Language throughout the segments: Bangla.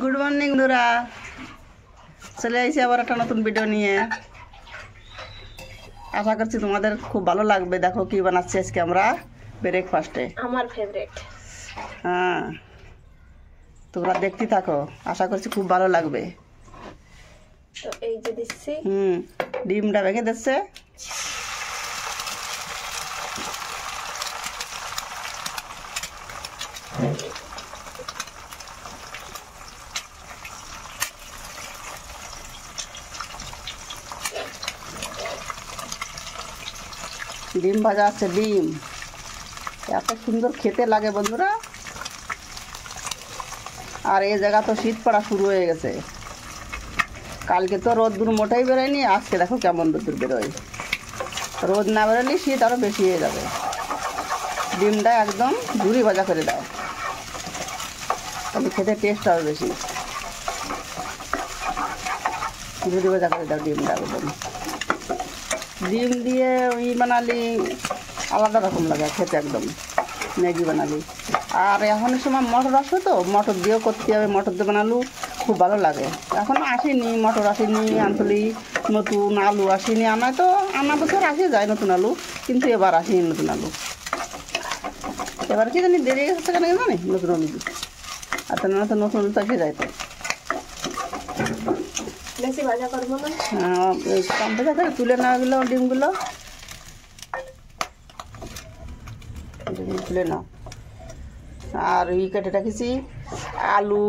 গুড মর্নিং বন্ধুরা, চলে আইছি আবার একটা নতুন ভিডিও নিয়ে। আশা করছি তোমাদের খুব ভালো লাগবে। দেখো কি বানাচ্ছি আজকে আমরা ব্রেকফাস্টে, আমার ফেভারিট। হ্যাঁ, তোমরা দেখতে থাকো, আশা করছি খুব ভালো লাগবে। তো এই যে দিচ্ছি ডিমটা ভেঙে দিচ্ছে। ডিম ভাজা আছে, ডিম এত সুন্দর খেতে লাগে বন্ধুরা। আর এই জায়গা তো শীত পড়া শুরু হয়ে গেছে। কালকে তো রোদ্দুর মোটেই বেরোয়নি, আজকে দেখো কেমন রোদ্দুর বেরোয়। রোদ না বেরোলে শীত আরও বেশি হয়ে যাবে। ডিমটা একদম ঝুরি ভাজা করে দাও, তাহলে খেতে টেস্ট হবে বেশি। ঝুরি ভাজা করে দাও ডিমটা একদম। ডিম দিয়ে বানালি আলাদা রকম লাগে খেতে, একদম ম্যাগি বানালি। আর এখন সময় মটর আসবে, তো মটর দিয়েও করতে হবে। মটর দিয়ে বানালু খুব ভালো লাগে। এখন আসেনি মটর, আসেনি আনতলি, নতুন আলু আসেনি। আনায় তো আনা বছর আসে যায় নতুন আলু, কিন্তু এবার আসেনি নতুন আলু। এবার কি জানি দেরি গেছে কেন জানি নতুন আলু। আর তো না তো নতুন আলু তো এসে যায়। তো বেশি ভাজা করবো না, কম ভাজা করে তুলে নেওয়া গেলো ডিমগুলো, তুলে নাও। আর কেটে রাখেছি আলু,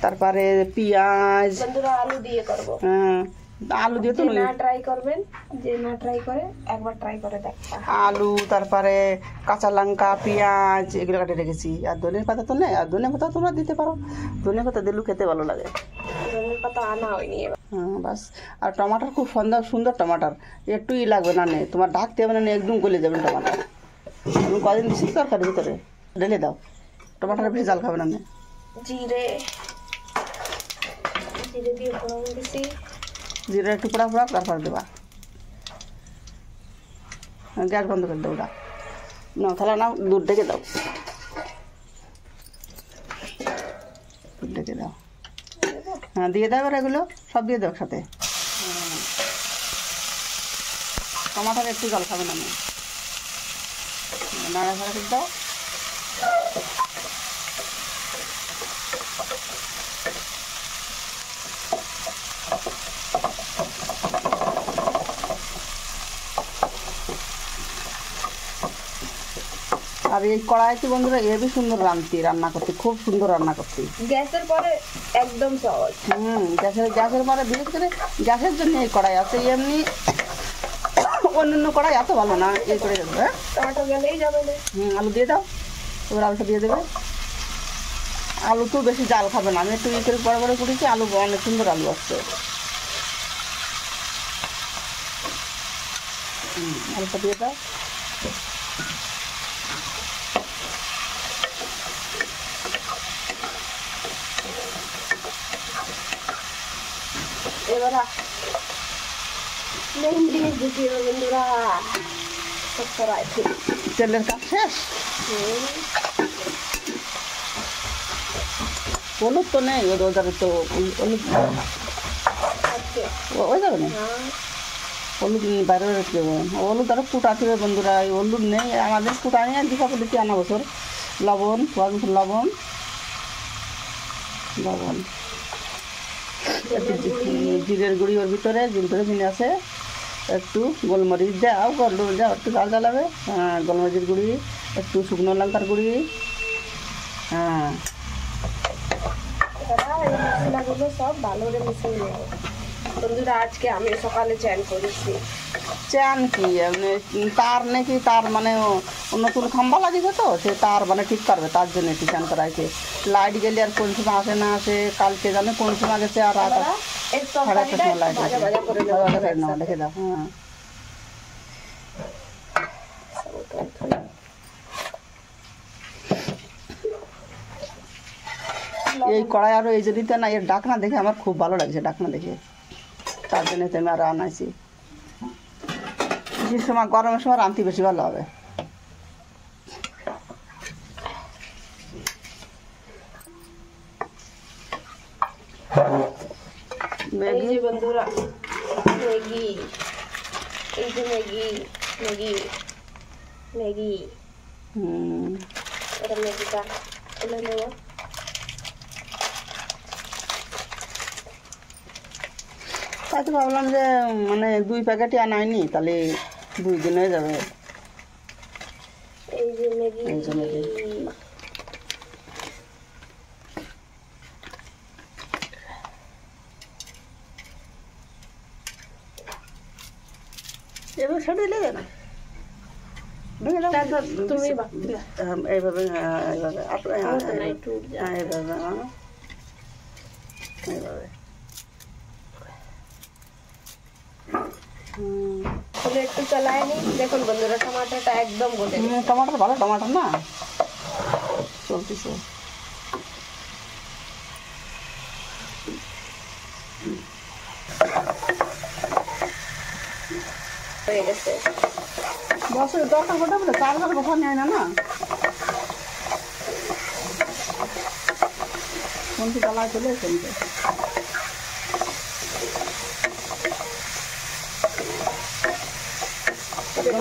তারপরে পেঁয়াজ। বন্ধুরা আলু দিয়ে করবো। হ্যাঁ, আলু দিয়ে তো যে না ট্রাই করবেন, যে না ট্রাই করে একবার ট্রাই করে দেখবা। আলু, তারপরে কাঁচা লঙ্কা, পেঁয়াজ এগুলো কাটে রেখেছি। আর ধনের পাতা তো নেই, আর ধনে পাতা তোমরা দিতে পারো। ধনে পাতা দিলেও খেতে ভালো লাগে। ধনের পাতা আনা হয়নি এবার। হ্যাঁ বাস। আর টমাটার খুব সুন্দর সুন্দর টমাটার, একটুই লাগবে না, নেই তোমার ঢাকতে হবে না, একদম গলে যাবেন টমাটার। তুমি কদিন দিচ্ছি তরকারির ভিতরে ঢেলে দাও। টমাটার বেশি জাল খাবে না। জিরে জিরে দিয়ে ফোড়ন দিছি। জিরা একটু পোড়া পোড়া, তারপর দেবা। গ্যাস বন্ধ করে দাও। ওটা না তাহলে না, দুধ ডেকে দাও, দুধ ডেকে দাও। হ্যাঁ দিয়ে দাও। এবার এগুলো সব দিয়ে দাও একসাথে। টমাটোর একটু জল খাবে না, নাড়াচাড়া করে দাও। আর এই কড়াইতে বন্ধুরা হেবি সুন্দর রান্না করতে, খুব সুন্দর রান্না করতে। গ্যাসের পরে একদম সহজ। গ্যাসের পরে বিশেষ করে গ্যাসের জন্য এই কড়াই আছে। এমনি অন্য কড়াই এত ভালো না। এই করে দেবে। টমেটো গেলেই যাবে না। আলু দিয়ে দাও। এবার আলুটা দিয়ে দেবে। আলু তো বেশি জাল খাবে না, আমি একটু করে বড় বড় করেছি। আলু অনেক সুন্দর আলু আসছে। আলুটা দিয়ে দাও। এবার মেন জিনিস ঢুকিয়ে দেবো বন্ধুরা, তেলের কাজ শেষ। হলুদ তো নেই, ওদের তো হলুদ ওই যাবে না। হলুদ বাইরে রেখে দেবো। হলুদ আরও কুটাতে হবে বন্ধুরা। এই হলুদ নেই আমাদের, কুটা নিয়ে দীপা বলেছি আনা বছর। লবণ, লবণ লবণ জিরের গুঁড়ি ওর ভিতরে জিনিস আছে। একটু গোলমরিচ দাও, গোলমরিচ দাও, একটু জাল জ্বালাবে। হ্যাঁ, গোলমরিচের গুঁড়ি, একটু শুকনো লঙ্কার গুঁড়ি। হ্যাঁ, মশলাগুলো সব ভালো করে মিশিয়ে নেব বন্ধুরা। আজকে আমি সকালে চ্যান করেছি। চ্যান কি তার নাকি, তার মানে নতুন খাম্বা লাগিয়েছে, তো সে তার মানে ঠিক করবে, তার জন্য একটু চ্যান করা হয়েছে। লাইট গেলে আর কোন সময় আসে না আসে, কালকে জানে কোন সময় গেছে। আর রাত 8:30টার সময় লাইট আসে। দেখে দাও। হ্যাঁ, এই কড়াই আরও এই জন্য না, এর ডাকনা দেখে আমার খুব ভালো লাগছে। ডাকনা দেখে তার জন্য আমি আরও আনাইছি। বেশির সময় গরমের সময় রাঁধতে বেশি ভালো হবে। এই যে বন্ধুরা ম্যাগি, এই যে ম্যাগি ম্যাগি ম্যাগি। এটা ম্যাগিটা তুলে নেব। তাই তো ভাবলাম যে মানে 2 প্যাকেটই আনাইনি, তাহলে 2 দিন হয়ে যাবে। এই যে ম্যাগি, এই যে ম্যাগি। এবার ছেড়ে দিলে না, তুমি এইভাবে এইভাবে একটু এইভাবে এইভাবে একটু চালায় নি। দেখুন বন্ধুরা টমাটোটা একদম গোটে। টমাটোর ভালো, টমাটো না চলতেছে। হয়ে গেছে। বছরের দরকার ঘটে বলে 4 ঘর বছর নেয় না না। কোনটি কালার চলে এসেছে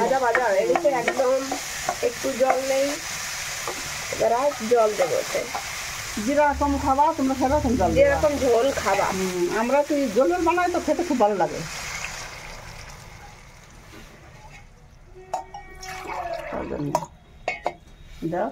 ভাজা ভাজা হয়ে গেছে একদম, একটু জল নেই। এবার আর জল দেবো। যেরকম খাবা তোমরা সেরকম জল, যেরকম ঝোল খাবা। আমরা কি ঝোল বানাই তো খেতে খুব ভালো লাগে। দাও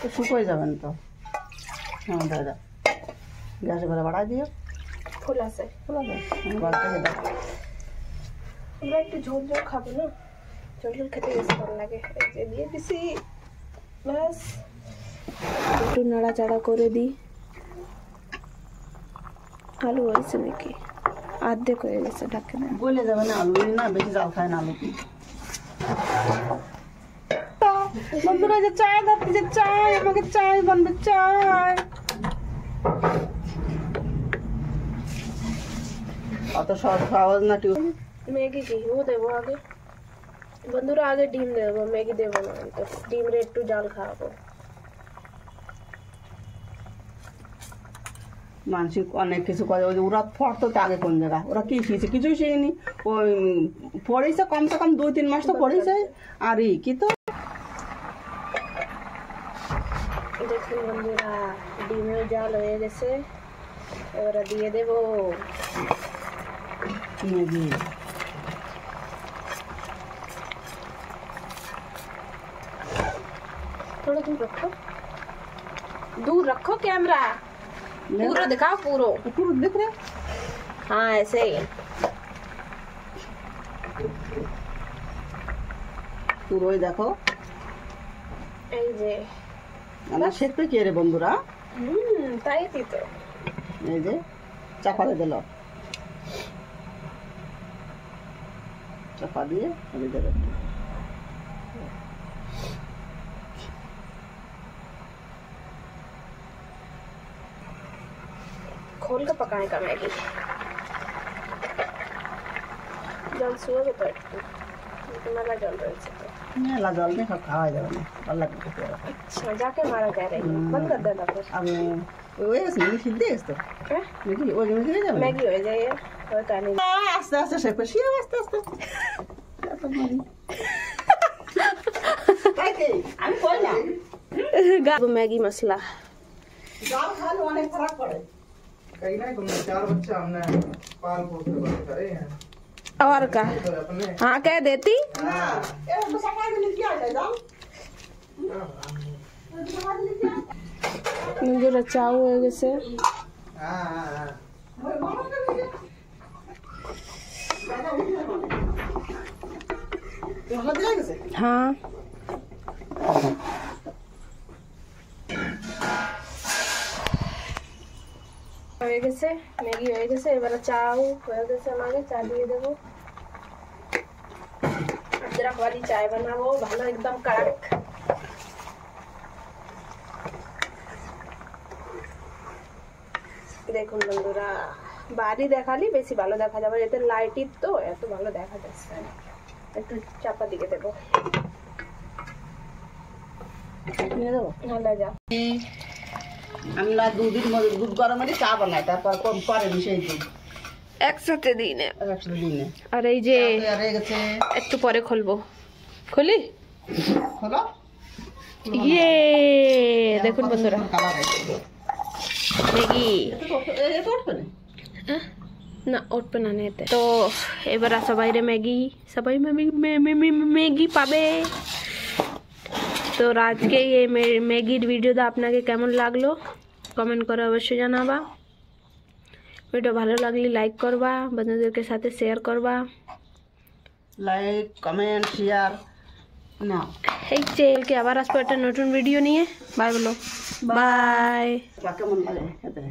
তো শুকোই যাবেন তো। হ্যাঁ দাদা গ্যাসে করে বাড়াই দিও। ফুল আছে, ফুল আছে দাও। আমরা একটু ঝোল ঝোল খাবো না, ঝোল ঝোল খেতে বেশি ভালো লাগে। এই যে দিয়ে দিছি, ব্যাস একটু নাড়াচাড়া করে দিই। আলু হয়েছে নাকি? অর্ধেক হয়ে গেছে, ঢাকে না। বলে যাবে না, আলু না বেশি জাল খায় না আলু। বন্ধুরা যে চায় ধরতে, যে চায় আমাকে চায় বানবে, চায় অত সহজ না। ম্যাগি কি ও দেবো আগে? বন্ধুরা আগে ডিম দেবো, ম্যাগি দেবো না। তো ডিম রে একটু জাল খাওয়াবো। মানসিক অনেক কিছু করে। ওই যে ওরা পড়তো তো আগে কোন জায়গা, ওরা কি শিখেছে? কিছুই শিখিনি। ওই পড়েছে কমসে কম 2-3 মাস তো পড়েছে। আর কি তো দেখুন বন্ধুরা ডিমের জাল হয়ে গেছে। এবারে দিয়ে দেবো ম্যাগি। थोड़ा दूर रखो कैमरा, पूरा दिखाओ। पूरा पूरा दिख रहा है। हाँ ऐसे ही পুরোই দেখো। এই যে আমরা শেখতে কি রে বন্ধুরা? তাই তো। এই যে চাপা দিল, চাপা দিয়ে দেবে। खोल के पकाने का मैगी। जल सुबह तो मेला जल रही है, मेला जल नहीं खावा जाए ना, अल्लाह के। अच्छा जाके मारा जा रही है, बंद कर देना फिर। अब ওই মেগি সিদ্ধ আছে তো, মেগি ওই মেগি হয়ে যাবে, मैगी हो जाए और कानी আস্তে আস্তে শেপ করে শিয়ে আস্তে আস্তে। আমি কই না गाब मैगी मसाला জাল খালে অনেক ফরক পড়ে। कहीं ना तुमने 4 बच्चे हमने पाल पोस के बड़े करे हैं। और का तो अपने हाँ कह देती না এ মশলা দিলে কি হয় জান? मुझे रचाओ हो गए। हाँ हाँ हाँ हाँ হয়ে গেছে, ম্যাগি হয়ে গেছে। এবারে চাও হয়ে গেছে, আমাকে চা দিয়ে দেবো। अदरक वाली चाय बनाबो, ভালো একদম কড়ক। দেখুন বন্ধুরা বাড়ি দেখালি বেশি ভালো দেখা যাবে, এতে লাইটির তো এত ভালো দেখা যাচ্ছে না। একটু চাপা দিয়ে দেবো। নিয়ে যাবো হ্যাঁ লে যা আমরা দুদিন দুধ গরমে চা বানাই, তারপর কম করে সেই দুধ একসাথে দিই না। একসাথে দিনে আর এই যে হয়ে গেছে। একটু পরে খুলবো, খুলি। হলো ইয়ে দেখুন বন্ধুরা, কালার ম্যাগি এটা উঠবে না। না উঠবে না এতে। তো এবার সবাই ম্যাগি, সবাই ম্যাগি পাবে। তো আজকে এই ম্যাগির ভিডিওটা আপনাকে কেমন লাগলো কমেন্ট করে অবশ্যই জানাবা। ভিডিও ভালো লাগলে লাইক করবা, বন্ধুদেরকে সাথে শেয়ার করবা। লাইক কমেন্ট শেয়ার না। এই চ্যানেলকে আবার আসবো একটা নতুন ভিডিও নিয়ে। বাই বলো, বাই। কেমন লাগে খেতে?